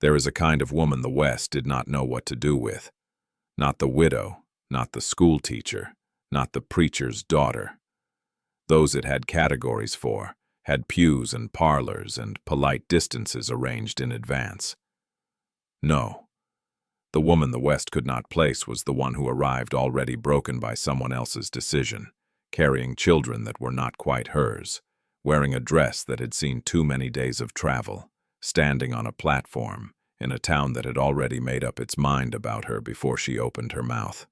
There is a kind of woman the West did not know what to do with. Not the widow, not the school teacher, not the preacher's daughter. Those it had categories for, had pews and parlors and polite distances arranged in advance. No. The woman the West could not place was the one who arrived already broken by someone else's decision, carrying children that were not quite hers, wearing a dress that had seen too many days of travel, standing on a platform in a town that had already made up its mind about her before she opened her mouth.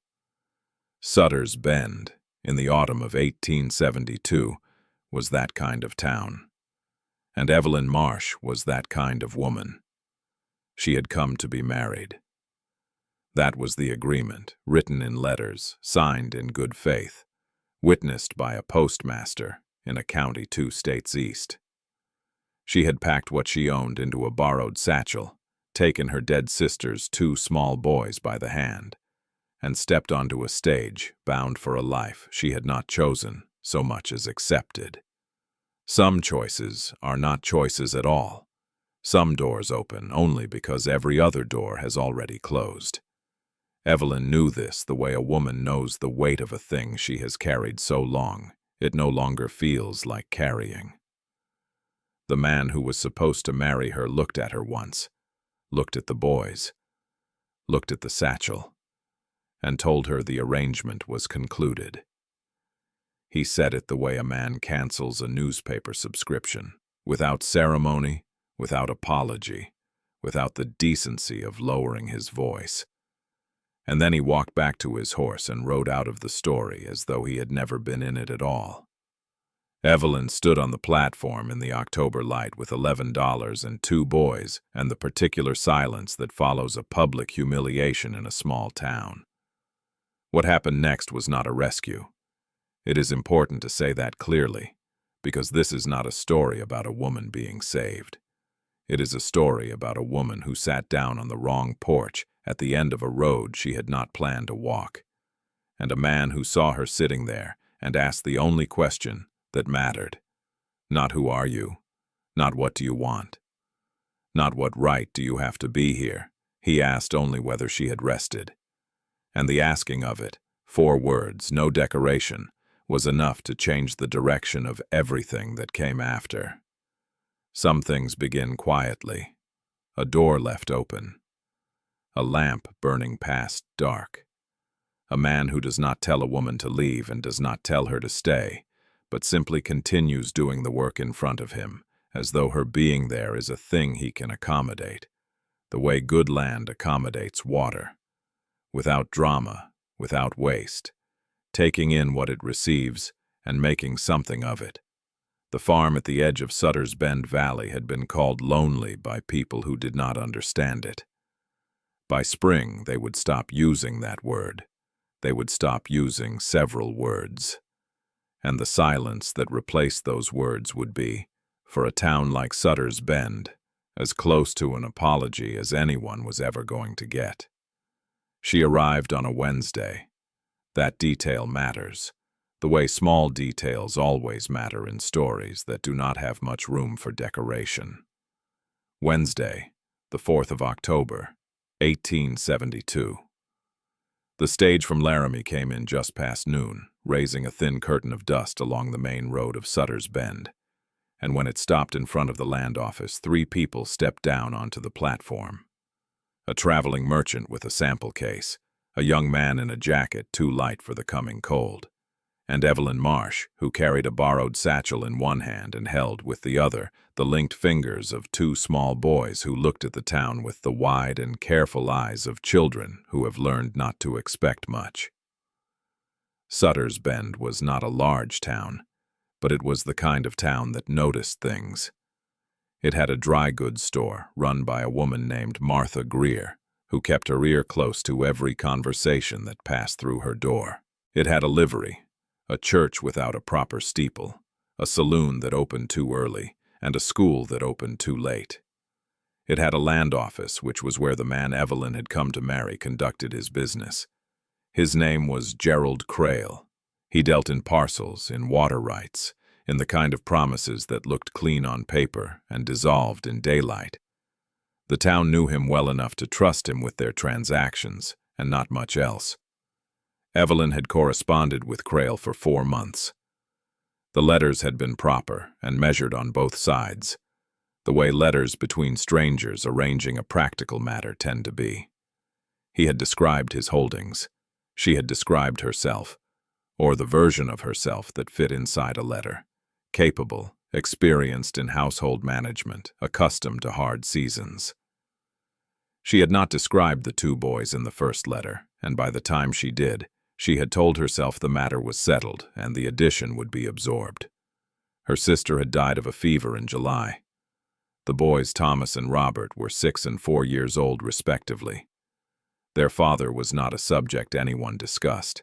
Sutter's Bend, in the autumn of 1872, was that kind of town. And Evelyn Marsh was that kind of woman. She had come to be married. That was the agreement, written in letters, signed in good faith, witnessed by a postmaster in a county 2 states east. She had packed what she owned into a borrowed satchel, taken her dead sister's 2 small boys by the hand, and stepped onto a stage bound for a life she had not chosen so much as accepted. Some choices are not choices at all. Some doors open only because every other door has already closed. Evelyn knew this the way a woman knows the weight of a thing she has carried so long it no longer feels like carrying. The man who was supposed to marry her looked at her once, looked at the boys, looked at the satchel, and told her the arrangement was concluded. He said it the way a man cancels a newspaper subscription, without ceremony, without apology, without the decency of lowering his voice. And then he walked back to his horse and rode out of the story as though he had never been in it at all. Evelyn stood on the platform in the October light with $11 and 2 boys and the particular silence that follows a public humiliation in a small town. What happened next was not a rescue. It is important to say that clearly, because this is not a story about a woman being saved. It is a story about a woman who sat down on the wrong porch at the end of a road she had not planned to walk, and a man who saw her sitting there and asked the only question that mattered. Not who are you, not what do you want, not what right do you have to be here. He asked only whether she had rested. And the asking of it, 4 words, no decoration, was enough to change the direction of everything that came after. Some things begin quietly. A door left open. A lamp burning past dark. A man who does not tell a woman to leave and does not tell her to stay, but simply continues doing the work in front of him, as though her being there is a thing he can accommodate, the way good land accommodates water. Without drama, without waste, taking in what it receives and making something of it. The farm at the edge of Sutter's Bend Valley had been called lonely by people who did not understand it. By spring, they would stop using that word. They would stop using several words. And the silence that replaced those words would be, for a town like Sutter's Bend, as close to an apology as anyone was ever going to get. She arrived on a Wednesday. That detail matters, the way small details always matter in stories that do not have much room for decoration. Wednesday, the 4th of October, 1872. The stage from Laramie came in just past noon, raising a thin curtain of dust along the main road of Sutter's Bend, and when it stopped in front of the land office, 3 people stepped down onto the platform. A traveling merchant with a sample case, a young man in a jacket too light for the coming cold, and Evelyn Marsh, who carried a borrowed satchel in one hand and held with the other the linked fingers of 2 small boys who looked at the town with the wide and careful eyes of children who have learned not to expect much. Sutter's Bend was not a large town, but it was the kind of town that noticed things. It had a dry goods store run by a woman named Martha Greer, who kept her ear close to every conversation that passed through her door. It had a livery, a church without a proper steeple, a saloon that opened too early, and a school that opened too late. It had a land office, which was where the man Evelyn had come to marry conducted his business. His name was Gerald Crail. He dealt in parcels, in water rights, in the kind of promises that looked clean on paper and dissolved in daylight. The town knew him well enough to trust him with their transactions, and not much else. Evelyn had corresponded with Crail for 4 months. The letters had been proper and measured on both sides, the way letters between strangers arranging a practical matter tend to be. He had described his holdings. She had described herself, or the version of herself that fit inside a letter. Capable, experienced in household management, accustomed to hard seasons. She had not described the 2 boys in the first letter, and by the time she did, she had told herself the matter was settled and the addition would be absorbed. Her sister had died of a fever in July. The boys, Thomas and Robert, were 6 and 4 years old respectively. Their father was not a subject anyone discussed.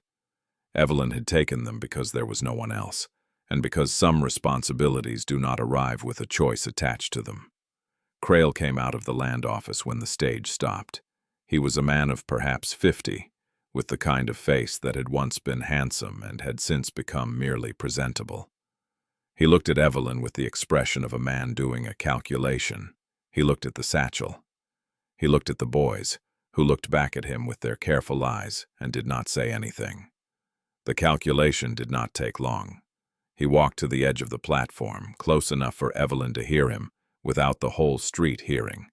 Evelyn had taken them because there was no one else, and because some responsibilities do not arrive with a choice attached to them. Crail came out of the land office when the stage stopped. He was a man of perhaps 50, with the kind of face that had once been handsome and had since become merely presentable. He looked at Evelyn with the expression of a man doing a calculation. He looked at the satchel. He looked at the boys, who looked back at him with their careful eyes and did not say anything. The calculation did not take long. He walked to the edge of the platform, close enough for Evelyn to hear him, without the whole street hearing,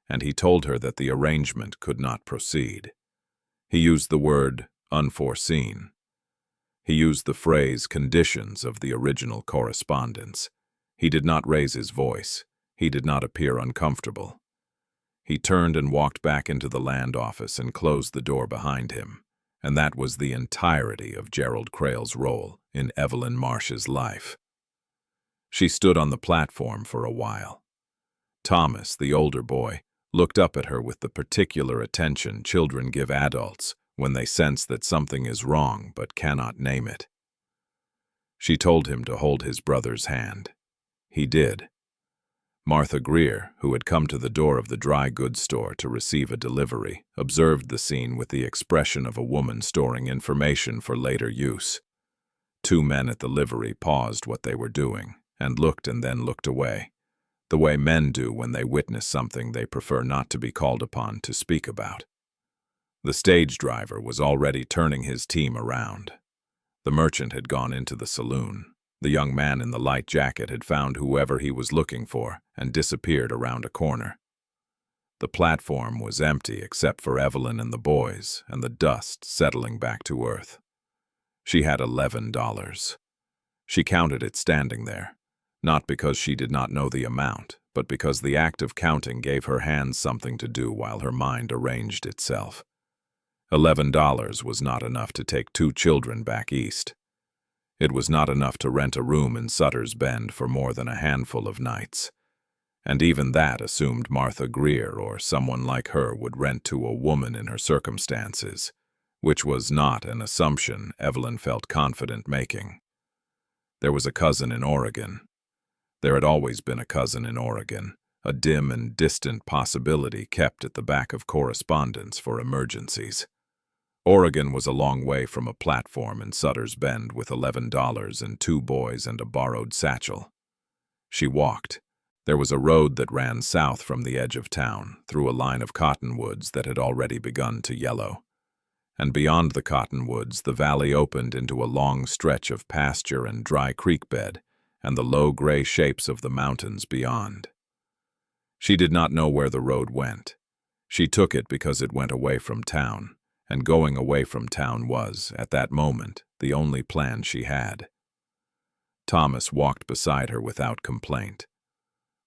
and he told her that the arrangement could not proceed. He used the word unforeseen. He used the phrase conditions of the original correspondence. He did not raise his voice. He did not appear uncomfortable. He turned and walked back into the land office and closed the door behind him, and that was the entirety of Gerald Crail's role in Evelyn Marsh's life. She stood on the platform for a while. Thomas, the older boy, looked up at her with the particular attention children give adults when they sense that something is wrong but cannot name it. She told him to hold his brother's hand. He did. Martha Greer, who had come to the door of the dry goods store to receive a delivery, observed the scene with the expression of a woman storing information for later use. 2 men at the livery paused what they were doing and then looked away, the way men do when they witness something they prefer not to be called upon to speak about. The stage driver was already turning his team around. The merchant had gone into the saloon. The young man in the light jacket had found whoever he was looking for and disappeared around a corner. The platform was empty except for Evelyn and the boys and the dust settling back to earth. She had $11. She counted it standing there, not because she did not know the amount, but because the act of counting gave her hands something to do while her mind arranged itself. $11 was not enough to take 2 children back east. It was not enough to rent a room in Sutter's Bend for more than a handful of nights. And even that assumed Martha Greer or someone like her would rent to a woman in her circumstances, which was not an assumption Evelyn felt confident making. There was a cousin in Oregon. There had always been a cousin in Oregon, a dim and distant possibility kept at the back of correspondence for emergencies. Oregon was a long way from a platform in Sutter's Bend with $11 and 2 boys and a borrowed satchel. She walked. There was a road that ran south from the edge of town, through a line of cottonwoods that had already begun to yellow. And beyond the cottonwoods, the valley opened into a long stretch of pasture and dry creek bed, and the low gray shapes of the mountains beyond. She did not know where the road went. She took it because it went away from town, and going away from town was, at that moment, the only plan she had. Thomas walked beside her without complaint.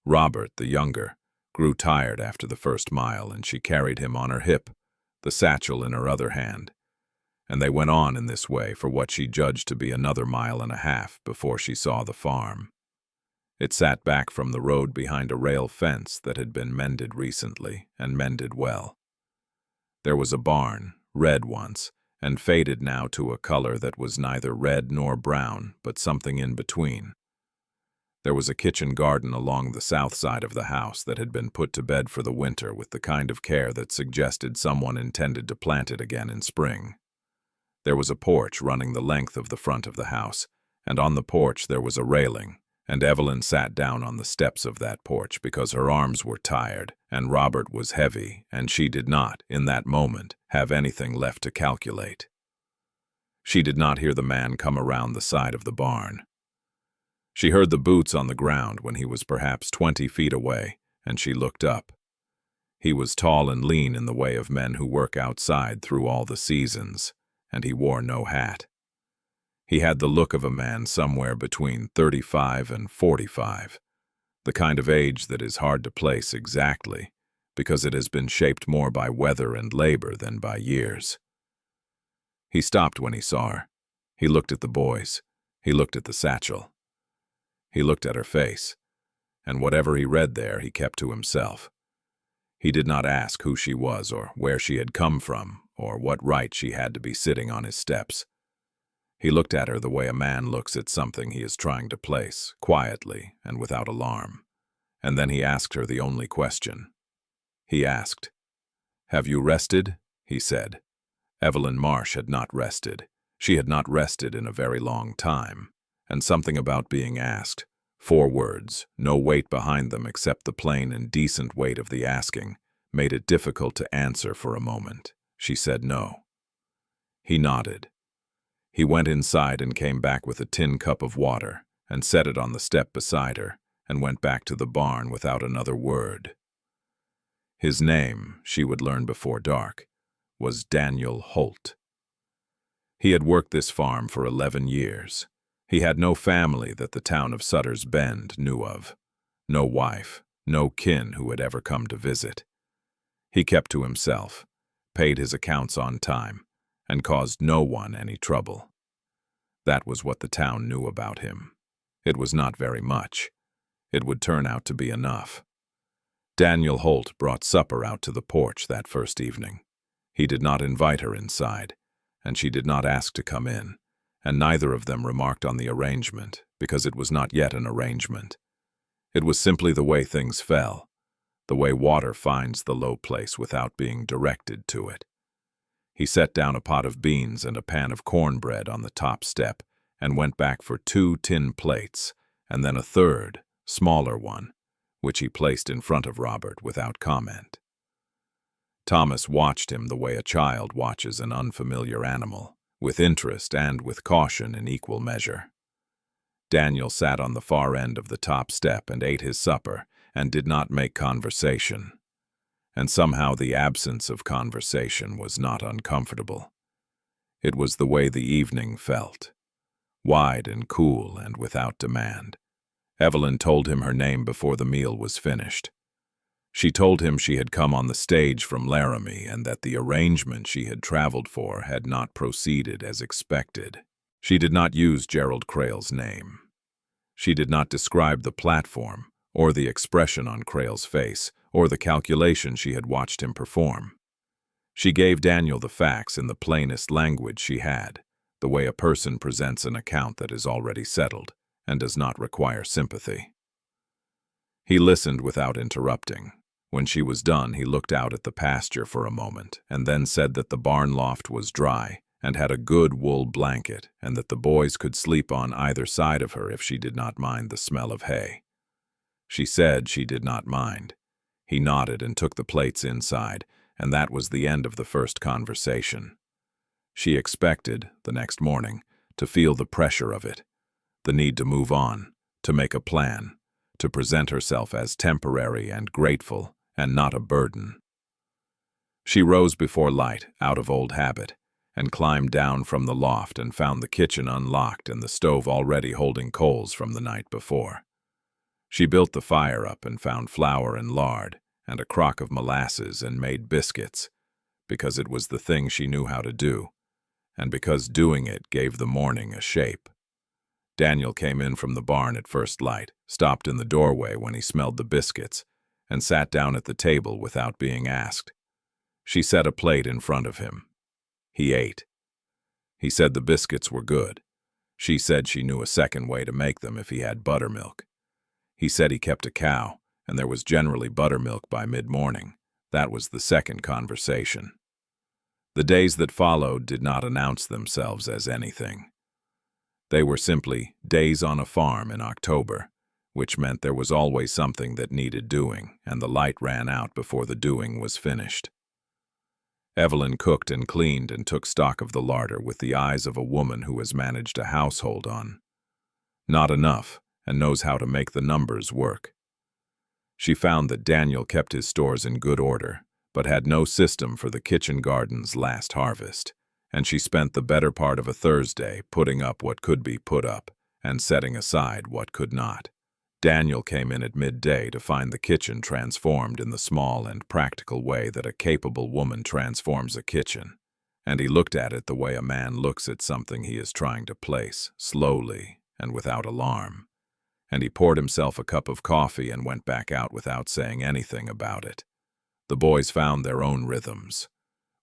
Robert, the younger, grew tired after the first mile, and she carried him on her hip, the satchel in her other hand, and they went on in this way for what she judged to be another 1.5 miles before she saw the farm. It sat back from the road behind a rail fence that had been mended recently, and mended well. There was a barn, red once, and faded now to a color that was neither red nor brown, but something in between. There was a kitchen garden along the south side of the house that had been put to bed for the winter with the kind of care that suggested someone intended to plant it again in spring. There was a porch running the length of the front of the house, and on the porch there was a railing, And Evelyn sat down on the steps of that porch because her arms were tired and Robert was heavy, and she did not, in that moment, have anything left to calculate. She did not hear the man come around the side of the barn. She heard the boots on the ground when he was perhaps 20 feet away, and she looked up. He was tall and lean in the way of men who work outside through all the seasons, and he wore no hat. He had the look of a man somewhere between 35 and 45, the kind of age that is hard to place exactly, because it has been shaped more by weather and labor than by years. He stopped when he saw her. He looked at the boys. He looked at the satchel. He looked at her face, and whatever he read there he kept to himself. He did not ask who she was or where she had come from or what right she had to be sitting on his steps. He looked at her the way a man looks at something he is trying to place, quietly and without alarm. And then he asked her the only question. He asked, "Have you rested?" he said. Evelyn Marsh had not rested. She had not rested in a very long time. And something about being asked, 4 words, no weight behind them except the plain and decent weight of the asking, made it difficult to answer for a moment. She said no. He nodded. He went inside and came back with a tin cup of water and set it on the step beside her and went back to the barn without another word. His name, she would learn before dark, was Daniel Holt. He had worked this farm for 11 years. He had no family that the town of Sutter's Bend knew of, no wife, no kin who had ever come to visit. He kept to himself, paid his accounts on time, and caused no one any trouble. That was what the town knew about him. It was not very much. It would turn out to be enough. Daniel Holt brought supper out to the porch that first evening. He did not invite her inside, and she did not ask to come in, and neither of them remarked on the arrangement, because it was not yet an arrangement. It was simply the way things fell, the way water finds the low place without being directed to it. He set down a pot of beans and a pan of cornbread on the top step and went back for 2 tin plates, and then a third, smaller one, which he placed in front of Robert without comment. Thomas watched him the way a child watches an unfamiliar animal, with interest and with caution in equal measure. Daniel sat on the far end of the top step and ate his supper and did not make conversation. And somehow the absence of conversation was not uncomfortable. It was the way the evening felt, wide and cool and without demand. Evelyn told him her name before the meal was finished. She told him she had come on the stage from Laramie and that the arrangement she had traveled for had not proceeded as expected. She did not use Gerald Crale's name. She did not describe the platform, or the expression on Crale's face, or the calculation she had watched him perform. She gave Daniel the facts in the plainest language she had, the way a person presents an account that is already settled and does not require sympathy. He listened without interrupting. When she was done, he looked out at the pasture for a moment and then said that the barn loft was dry and had a good wool blanket and that the boys could sleep on either side of her if she did not mind the smell of hay. She said she did not mind. He nodded and took the plates inside, and that was the end of the first conversation. She expected, the next morning, to feel the pressure of it, the need to move on, to make a plan, to present herself as temporary and grateful and not a burden. She rose before light, out of old habit, and climbed down from the loft and found the kitchen unlocked and the stove already holding coals from the night before. She built the fire up and found flour and lard and a crock of molasses and made biscuits, because it was the thing she knew how to do, and because doing it gave the morning a shape. Daniel came in from the barn at first light, stopped in the doorway when he smelled the biscuits, and sat down at the table without being asked. She set a plate in front of him. He ate. He said the biscuits were good. She said she knew a second way to make them if he had buttermilk. He said he kept a cow, and there was generally buttermilk by mid-morning. That was the second conversation. The days that followed did not announce themselves as anything. They were simply days on a farm in October, which meant there was always something that needed doing, and the light ran out before the doing was finished. Evelyn cooked and cleaned and took stock of the larder with the eyes of a woman who has managed a household on not enough and knows how to make the numbers work. She found that Daniel kept his stores in good order, but had no system for the kitchen garden's last harvest, and she spent the better part of a Thursday putting up what could be put up and setting aside what could not. Daniel came in at midday to find the kitchen transformed in the small and practical way that a capable woman transforms a kitchen, and he looked at it the way a man looks at something he is trying to place, slowly and without alarm. And he poured himself a cup of coffee and went back out without saying anything about it. The boys found their own rhythms.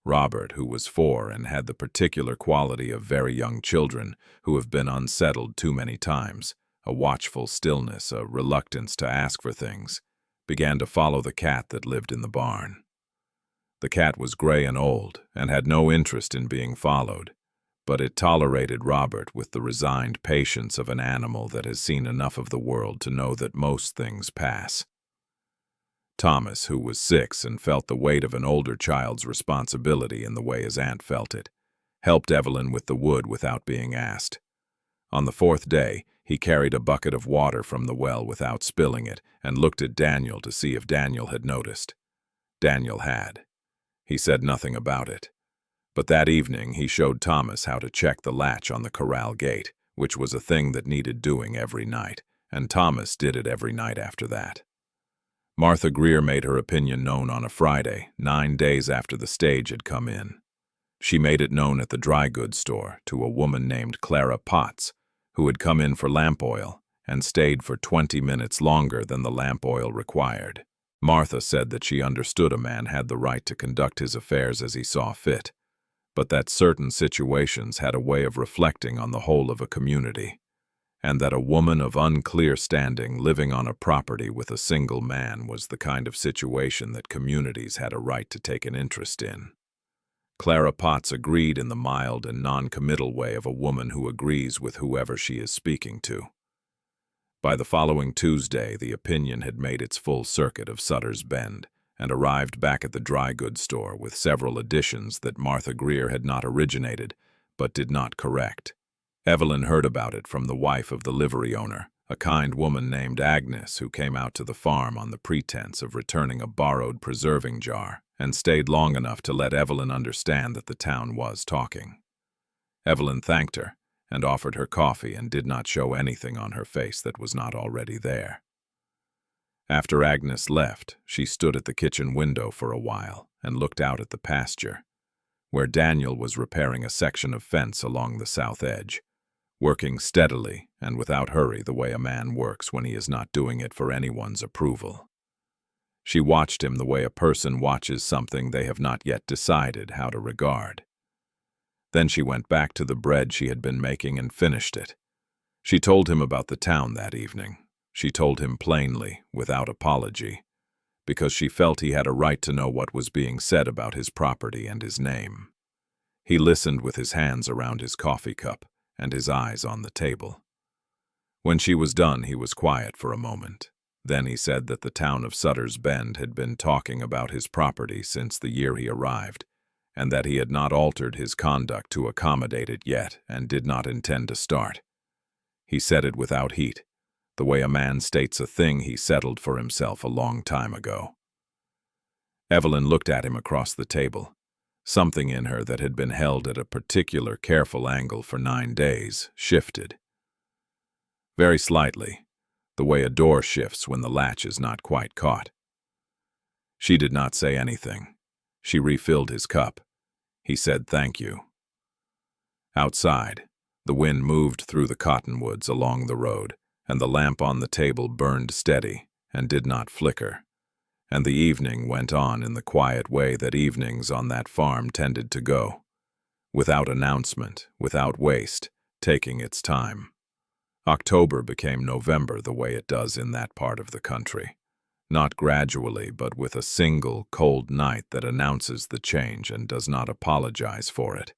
Robert, who was 4 and had the particular quality of very young children who have been unsettled too many times, a watchful stillness, a reluctance to ask for things, began to follow the cat that lived in the barn. The cat was gray and old and had no interest in being followed, but it tolerated Robert with the resigned patience of an animal that has seen enough of the world to know that most things pass. Thomas, who was 6 and felt the weight of an older child's responsibility in the way his aunt felt it, helped Evelyn with the wood without being asked. On the 4th day, he carried a bucket of water from the well without spilling it and looked at Daniel to see if Daniel had noticed. Daniel had. He said nothing about it. But that evening he showed Thomas how to check the latch on the corral gate, which was a thing that needed doing every night, and Thomas did it every night after that. Martha Greer made her opinion known on a Friday, 9 days after the stage had come in. She made it known at the dry goods store to a woman named Clara Potts, who had come in for lamp oil and stayed for 20 minutes longer than the lamp oil required. Martha said that she understood a man had the right to conduct his affairs as he saw fit, but that certain situations had a way of reflecting on the whole of a community, and that a woman of unclear standing living on a property with a single man was the kind of situation that communities had a right to take an interest in. Clara Potts agreed in the mild and non-committal way of a woman who agrees with whoever she is speaking to. By the following Tuesday, the opinion had made its full circuit of Sutter's Bend and arrived back at the dry goods store with several additions that Martha Greer had not originated but did not correct. Evelyn heard about it from the wife of the livery owner, a kind woman named Agnes, who came out to the farm on the pretense of returning a borrowed preserving jar and stayed long enough to let Evelyn understand that the town was talking. Evelyn thanked her and offered her coffee and did not show anything on her face that was not already there. After Agnes left, she stood at the kitchen window for a while and looked out at the pasture, where Daniel was repairing a section of fence along the south edge, working steadily and without hurry the way a man works when he is not doing it for anyone's approval. She watched him the way a person watches something they have not yet decided how to regard. Then she went back to the bread she had been making and finished it. She told him about the town that evening. She told him plainly, without apology, because she felt he had a right to know what was being said about his property and his name. He listened with his hands around his coffee cup and his eyes on the table. When she was done, he was quiet for a moment. Then he said that the town of Sutter's Bend had been talking about his property since the year he arrived, and that he had not altered his conduct to accommodate it yet and did not intend to start. He said it without heat, the way a man states a thing he settled for himself a long time ago. Evelyn looked at him across the table. Something in her that had been held at a particular careful angle for 9 days shifted. Very slightly, the way a door shifts when the latch is not quite caught. She did not say anything. She refilled his cup. He said thank you. Outside, the wind moved through the cottonwoods along the road, and the lamp on the table burned steady and did not flicker, and the evening went on in the quiet way that evenings on that farm tended to go, without announcement, without waste, taking its time. October became November the way it does in that part of the country, not gradually but with a single cold night that announces the change and does not apologize for it.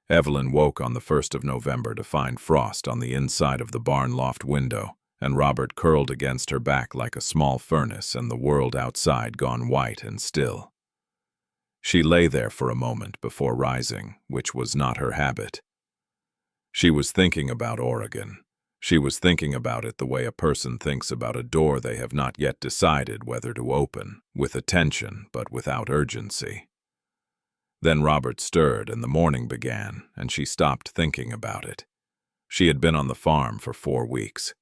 Evelyn woke on the 1st of November to find frost on the inside of the barn loft window and Robert curled against her back like a small furnace and the world outside gone white and still. She lay there for a moment before rising, which was not her habit. She was thinking about Oregon. She was thinking about it the way a person thinks about a door they have not yet decided whether to open, with attention but without urgency. Then Robert stirred and the morning began, and she stopped thinking about it. She had been on the farm for 4 weeks.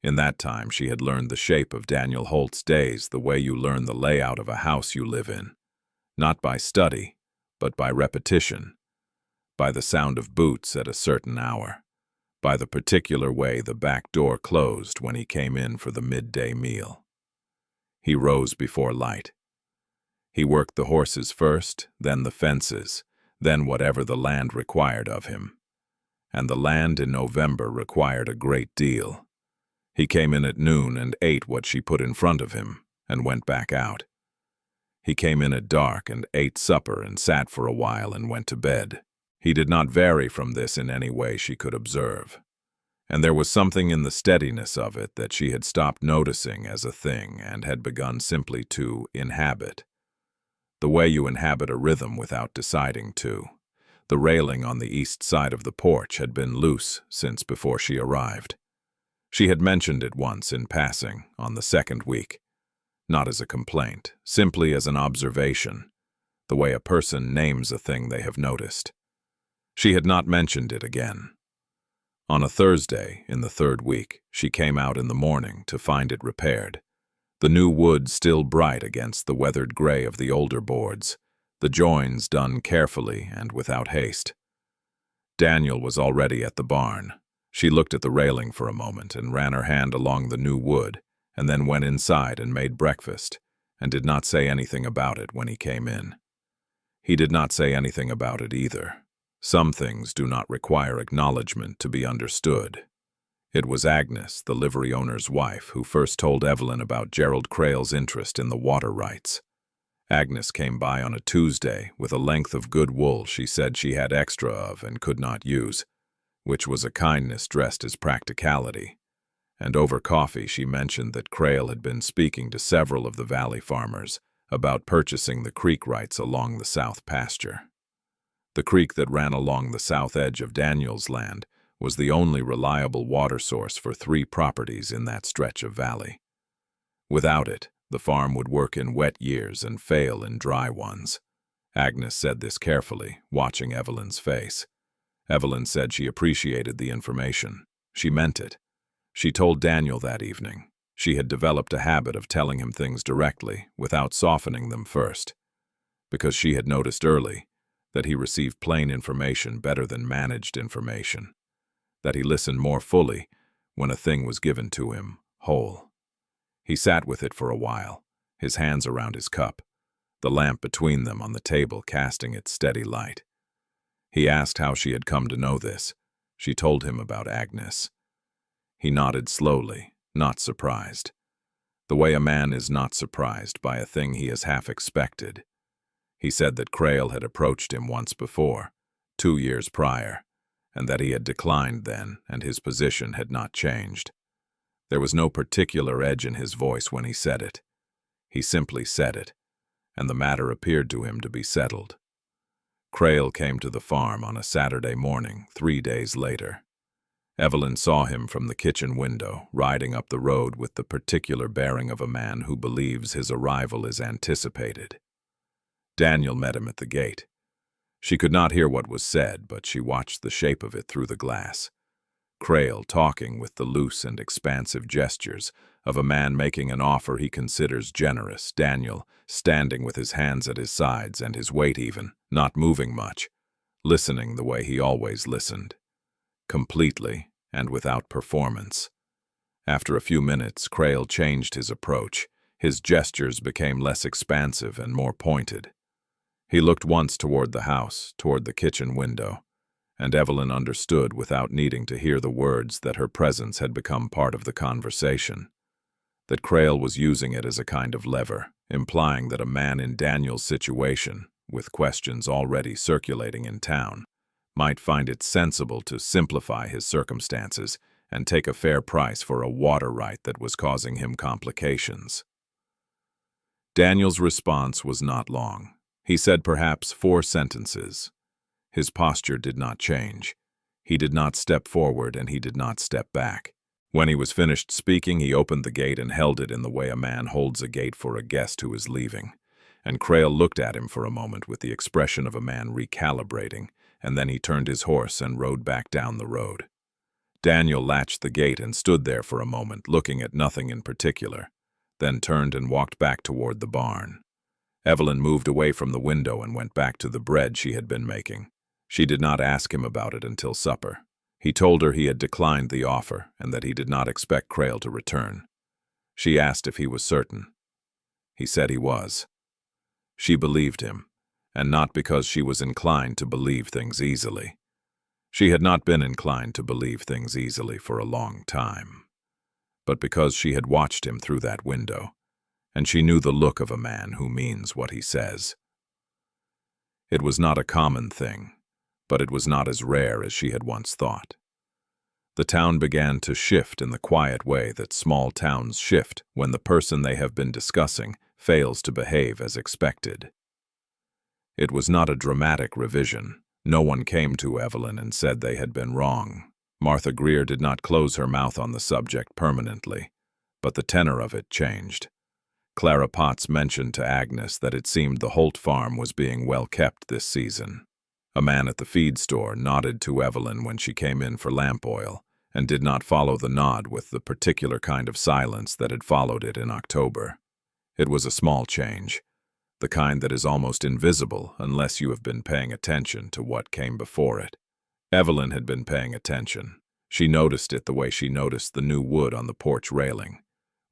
In that time she had learned the shape of Daniel Holt's days the way you learn the layout of a house you live in, not by study, but by repetition, by the sound of boots at a certain hour, by the particular way the back door closed when he came in for the midday meal. He rose before light. He worked the horses first, then the fences, then whatever the land required of him. And the land in November required a great deal. He came in at noon and ate what she put in front of him, and went back out. He came in at dark and ate supper and sat for a while and went to bed. He did not vary from this in any way she could observe. And there was something in the steadiness of it that she had stopped noticing as a thing and had begun simply to inhabit. The way you inhabit a rhythm without deciding to. The railing on the east side of the porch had been loose since before she arrived. She had mentioned it once in passing on the 2nd week, not as a complaint, simply as an observation, the way a person names a thing they have noticed. She had not mentioned it again. On a Thursday, in the 3rd week, she came out in the morning to find it repaired. The new wood still bright against the weathered gray of the older boards, the joins done carefully and without haste. Daniel was already at the barn. She looked at the railing for a moment and ran her hand along the new wood, and then went inside and made breakfast, and did not say anything about it when he came in. He did not say anything about it either. Some things do not require acknowledgement to be understood. It was Agnes, the livery owner's wife, who first told Evelyn about Gerald Crail's interest in the water rights. Agnes came by on a Tuesday with a length of good wool she said she had extra of and could not use, which was a kindness dressed as practicality. And over coffee she mentioned that Crail had been speaking to several of the valley farmers about purchasing the creek rights along the south pasture. The creek that ran along the south edge of Daniel's land was the only reliable water source for 3 properties in that stretch of valley. Without it, the farm would work in wet years and fail in dry ones. Agnes said this carefully, watching Evelyn's face. Evelyn said she appreciated the information. She meant it. She told Daniel that evening. She had developed a habit of telling him things directly, without softening them first, because she had noticed early that he received plain information better than managed information, that he listened more fully when a thing was given to him, whole. He sat with it for a while, his hands around his cup, the lamp between them on the table casting its steady light. He asked how she had come to know this. She told him about Agnes. He nodded slowly, not surprised. The way a man is not surprised by a thing he has half expected. He said that Crail had approached him once before, 2 years prior, and that he had declined then, and his position had not changed. There was no particular edge in his voice when he said it. He simply said it, and the matter appeared to him to be settled. Crail came to the farm on a Saturday morning, 3 days later. Evelyn saw him from the kitchen window, riding up the road with the particular bearing of a man who believes his arrival is anticipated. Daniel met him at the gate. She could not hear what was said, but she watched the shape of it through the glass. Crail talking with the loose and expansive gestures of a man making an offer he considers generous, Daniel standing with his hands at his sides and his weight even, not moving much, listening the way he always listened, completely and without performance. After a few minutes, Crail changed his approach. His gestures became less expansive and more pointed. He looked once toward the house, toward the kitchen window, and Evelyn understood without needing to hear the words that her presence had become part of the conversation, that Crail was using it as a kind of lever, implying that a man in Daniel's situation, with questions already circulating in town, might find it sensible to simplify his circumstances and take a fair price for a water right that was causing him complications. Daniel's response was not long. He said perhaps 4 sentences. His posture did not change. He did not step forward and he did not step back. When he was finished speaking, he opened the gate and held it in the way a man holds a gate for a guest who is leaving. And Crail looked at him for a moment with the expression of a man recalibrating, and then he turned his horse and rode back down the road. Daniel latched the gate and stood there for a moment, looking at nothing in particular, then turned and walked back toward the barn. Evelyn moved away from the window and went back to the bread she had been making. She did not ask him about it until supper. He told her he had declined the offer and that he did not expect Crail to return. She asked if he was certain. He said he was. She believed him, and not because she was inclined to believe things easily. She had not been inclined to believe things easily for a long time, but because she had watched him through that window, and she knew the look of a man who means what he says. It was not a common thing, but it was not as rare as she had once thought. The town began to shift in the quiet way that small towns shift when the person they have been discussing fails to behave as expected. It was not a dramatic revision. No one came to Evelyn and said they had been wrong. Martha Greer did not close her mouth on the subject permanently, but the tenor of it changed. Clara Potts mentioned to Agnes that it seemed the Holt farm was being well kept this season. A man at the feed store nodded to Evelyn when she came in for lamp oil, and did not follow the nod with the particular kind of silence that had followed it in October. It was a small change, the kind that is almost invisible unless you have been paying attention to what came before it. Evelyn had been paying attention. She noticed it the way she noticed the new wood on the porch railing,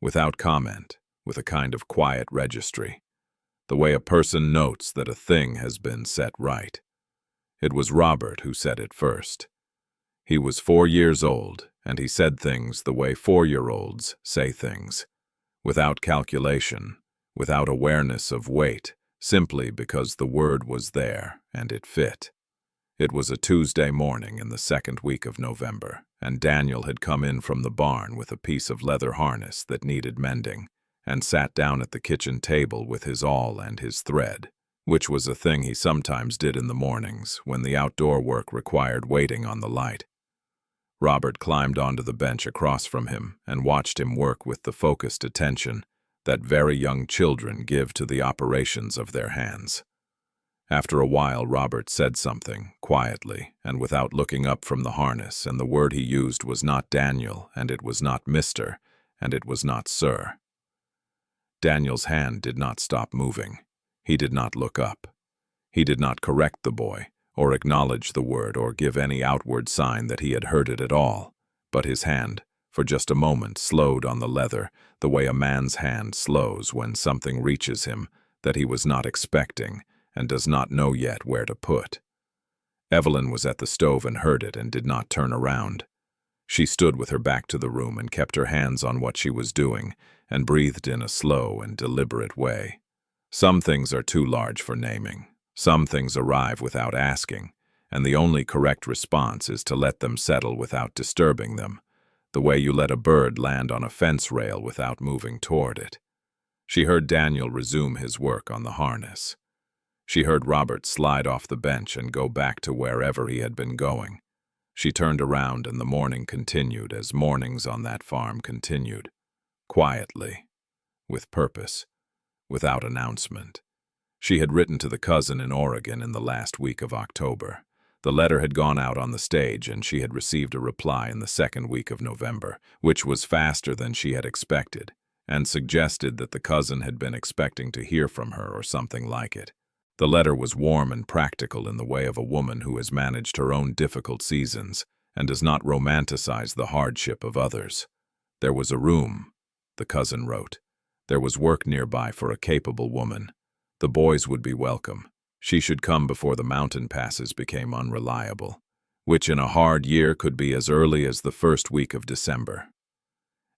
without comment, with a kind of quiet registry, the way a person notes that a thing has been set right. It was Robert who said it first. He was 4 years old, and he said things the way 4-year-olds say things, without calculation, without awareness of weight, simply because the word was there and it fit. It was a Tuesday morning in the 2nd week of November, and Daniel had come in from the barn with a piece of leather harness that needed mending, and sat down at the kitchen table with his awl and his thread, which was a thing he sometimes did in the mornings when the outdoor work required waiting on the light. Robert climbed onto the bench across from him and watched him work with the focused attention that very young children give to the operations of their hands. After a while, Robert said something, quietly, and without looking up from the harness, and the word he used was not Daniel, and it was not Mr., and it was not Sir. Daniel's hand did not stop moving. He did not look up. He did not correct the boy, or acknowledge the word, or give any outward sign that he had heard it at all, but his hand, for just a moment, slowed on the leather, the way a man's hand slows when something reaches him that he was not expecting and does not know yet where to put. Evelyn was at the stove and heard it and did not turn around. She stood with her back to the room and kept her hands on what she was doing and breathed in a slow and deliberate way. Some things are too large for naming. Some things arrive without asking, and the only correct response is to let them settle without disturbing them, the way you let a bird land on a fence rail without moving toward it. She heard Daniel resume his work on the harness. She heard Robert slide off the bench and go back to wherever he had been going. She turned around and the morning continued as mornings on that farm continued, quietly, with purpose, without announcement. She had written to the cousin in Oregon in the last week of October. The letter had gone out on the stage and she had received a reply in the 2nd week of November, which was faster than she had expected, and suggested that the cousin had been expecting to hear from her or something like it. The letter was warm and practical in the way of a woman who has managed her own difficult seasons and does not romanticize the hardship of others. There was a room, the cousin wrote. There was work nearby for a capable woman. The boys would be welcome. She should come before the mountain passes became unreliable, which in a hard year could be as early as the 1st week of December.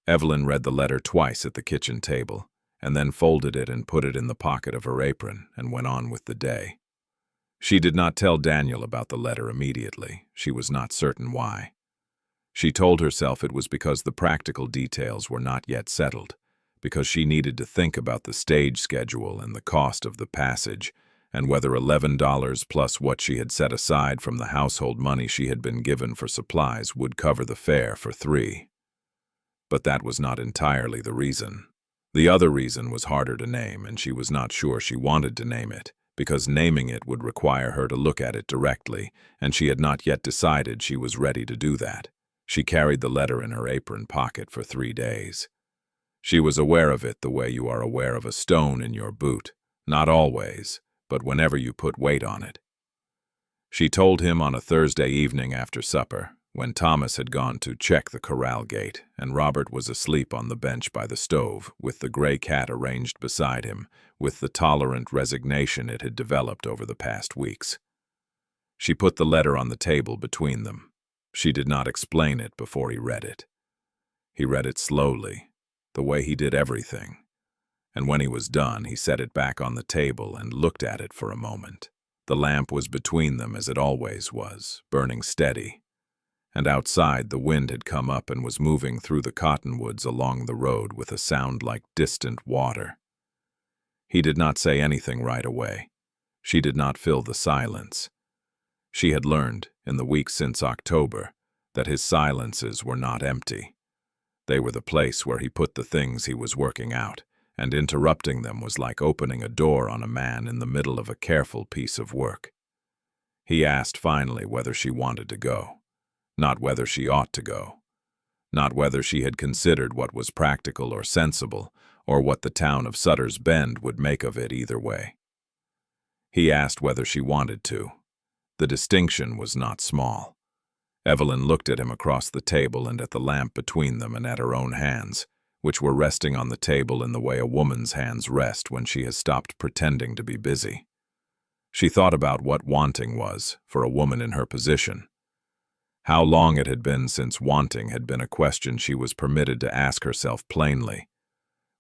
Evelyn read the letter twice at the kitchen table, and then folded it and put it in the pocket of her apron and went on with the day. She did not tell Daniel about the letter immediately. She was not certain why. She told herself it was because the practical details were not yet settled, because she needed to think about the stage schedule and the cost of the passage, and whether $11 plus what she had set aside from the household money she had been given for supplies would cover the fare for 3. But that was not entirely the reason. The other reason was harder to name, and she was not sure she wanted to name it, because naming it would require her to look at it directly, and she had not yet decided she was ready to do that. She carried the letter in her apron pocket for 3 days. She was aware of it the way you are aware of a stone in your boot, not always, but whenever you put weight on it. She told him on a Thursday evening after supper, when Thomas had gone to check the corral gate and Robert was asleep on the bench by the stove, with the gray cat arranged beside him, with the tolerant resignation it had developed over the past weeks. She put the letter on the table between them. She did not explain it before he read it. He read it slowly, the way he did everything, and when he was done, he set it back on the table and looked at it for a moment. The lamp was between them as it always was, burning steady, and outside the wind had come up and was moving through the cottonwoods along the road with a sound like distant water. He did not say anything right away. She did not fill the silence. She had learned, in the weeks since October, that his silences were not empty. They were the place where he put the things he was working out, and interrupting them was like opening a door on a man in the middle of a careful piece of work. He asked finally whether she wanted to go, not whether she ought to go, not whether she had considered what was practical or sensible, or what the town of Sutter's Bend would make of it either way. He asked whether she wanted to. The distinction was not small. Evelyn looked at him across the table and at the lamp between them and at her own hands, which were resting on the table in the way a woman's hands rest when she has stopped pretending to be busy. She thought about what wanting was for a woman in her position. How long it had been since wanting had been a question she was permitted to ask herself plainly,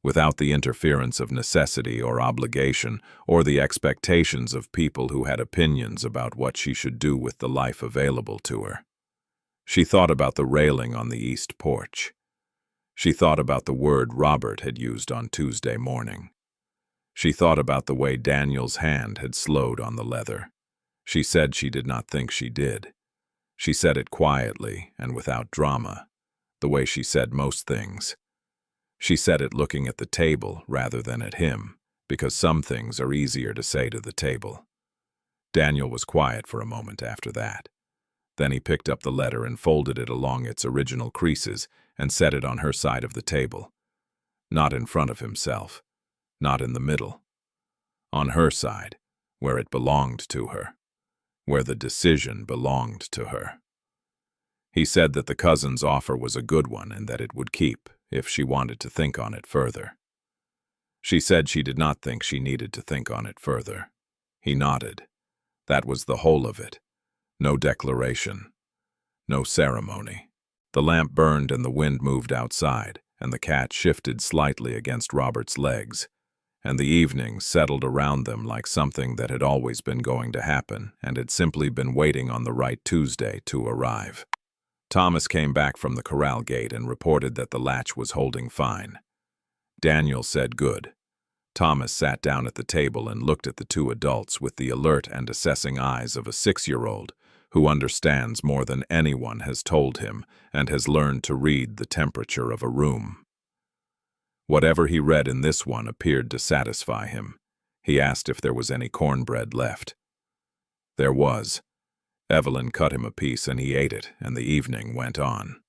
without the interference of necessity or obligation or the expectations of people who had opinions about what she should do with the life available to her. She thought about the railing on the east porch. She thought about the word Robert had used on Tuesday morning. She thought about the way Daniel's hand had slowed on the leather. She said she did not think she did. She said it quietly and without drama, the way she said most things. She said it looking at the table rather than at him, because some things are easier to say to the table. Daniel was quiet for a moment after that. Then he picked up the letter and folded it along its original creases and set it on her side of the table. Not in front of himself, not in the middle. On her side, where it belonged to her, where the decision belonged to her. He said that the cousin's offer was a good one and that it would keep, if she wanted to think on it further. She said she did not think she needed to think on it further. He nodded. That was the whole of it. No declaration. No ceremony. The lamp burned and the wind moved outside, and the cat shifted slightly against Robert's legs, and the evening settled around them like something that had always been going to happen and had simply been waiting on the right Tuesday to arrive. Thomas came back from the corral gate and reported that the latch was holding fine. Daniel said good. Thomas sat down at the table and looked at the two adults with the alert and assessing eyes of a 6-year-old who understands more than anyone has told him and has learned to read the temperature of a room. Whatever he read in this one appeared to satisfy him. He asked if there was any cornbread left. There was. Evelyn cut him a piece and he ate it, and the evening went on.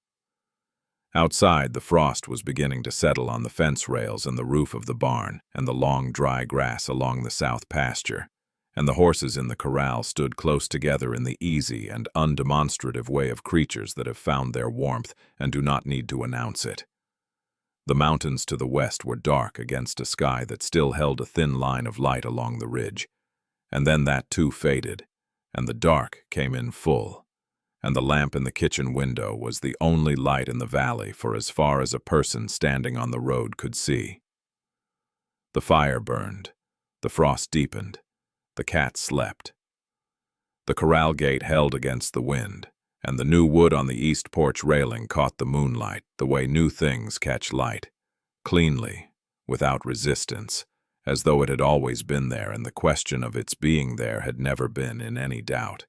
Outside, the frost was beginning to settle on the fence rails and the roof of the barn and the long dry grass along the south pasture, and the horses in the corral stood close together in the easy and undemonstrative way of creatures that have found their warmth and do not need to announce it. The mountains to the west were dark against a sky that still held a thin line of light along the ridge, and then that too faded, and the dark came in full, and the lamp in the kitchen window was the only light in the valley for as far as a person standing on the road could see. The fire burned, the frost deepened, the cat slept. The corral gate held against the wind, and the new wood on the east porch railing caught the moonlight the way new things catch light, cleanly, without resistance, as though it had always been there and the question of its being there had never been in any doubt.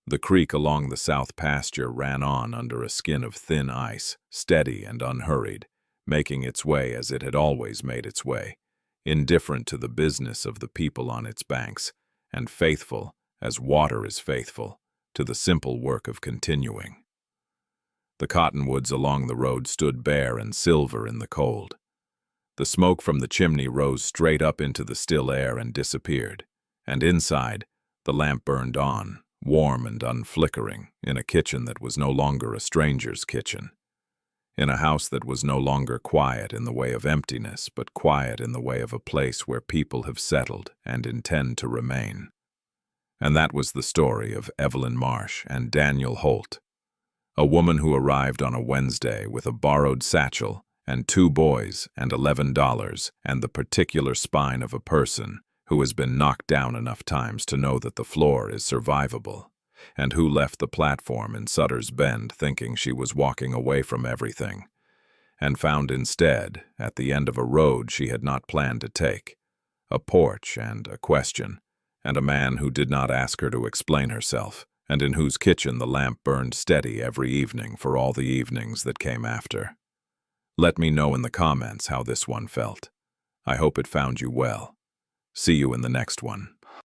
The creek along the south pasture ran on under a skin of thin ice, steady and unhurried, making its way as it had always made its way, indifferent to the business of the people on its banks, and faithful, as water is faithful, to the simple work of continuing. The cottonwoods along the road stood bare and silver in the cold. The smoke from the chimney rose straight up into the still air and disappeared, and inside, the lamp burned on, warm and unflickering, in a kitchen that was no longer a stranger's kitchen, in a house that was no longer quiet in the way of emptiness, but quiet in the way of a place where people have settled and intend to remain. And that was the story of Evelyn Marsh and Daniel Holt, a woman who arrived on a Wednesday with a borrowed satchel and 2 boys and $11 and the particular spine of a person who has been knocked down enough times to know that the floor is survivable, and who left the platform in Sutter's Bend thinking she was walking away from everything, and found instead, at the end of a road she had not planned to take, a porch and a question, and a man who did not ask her to explain herself, and in whose kitchen the lamp burned steady every evening for all the evenings that came after. Let me know in the comments how this one felt. I hope it found you well. See you in the next one.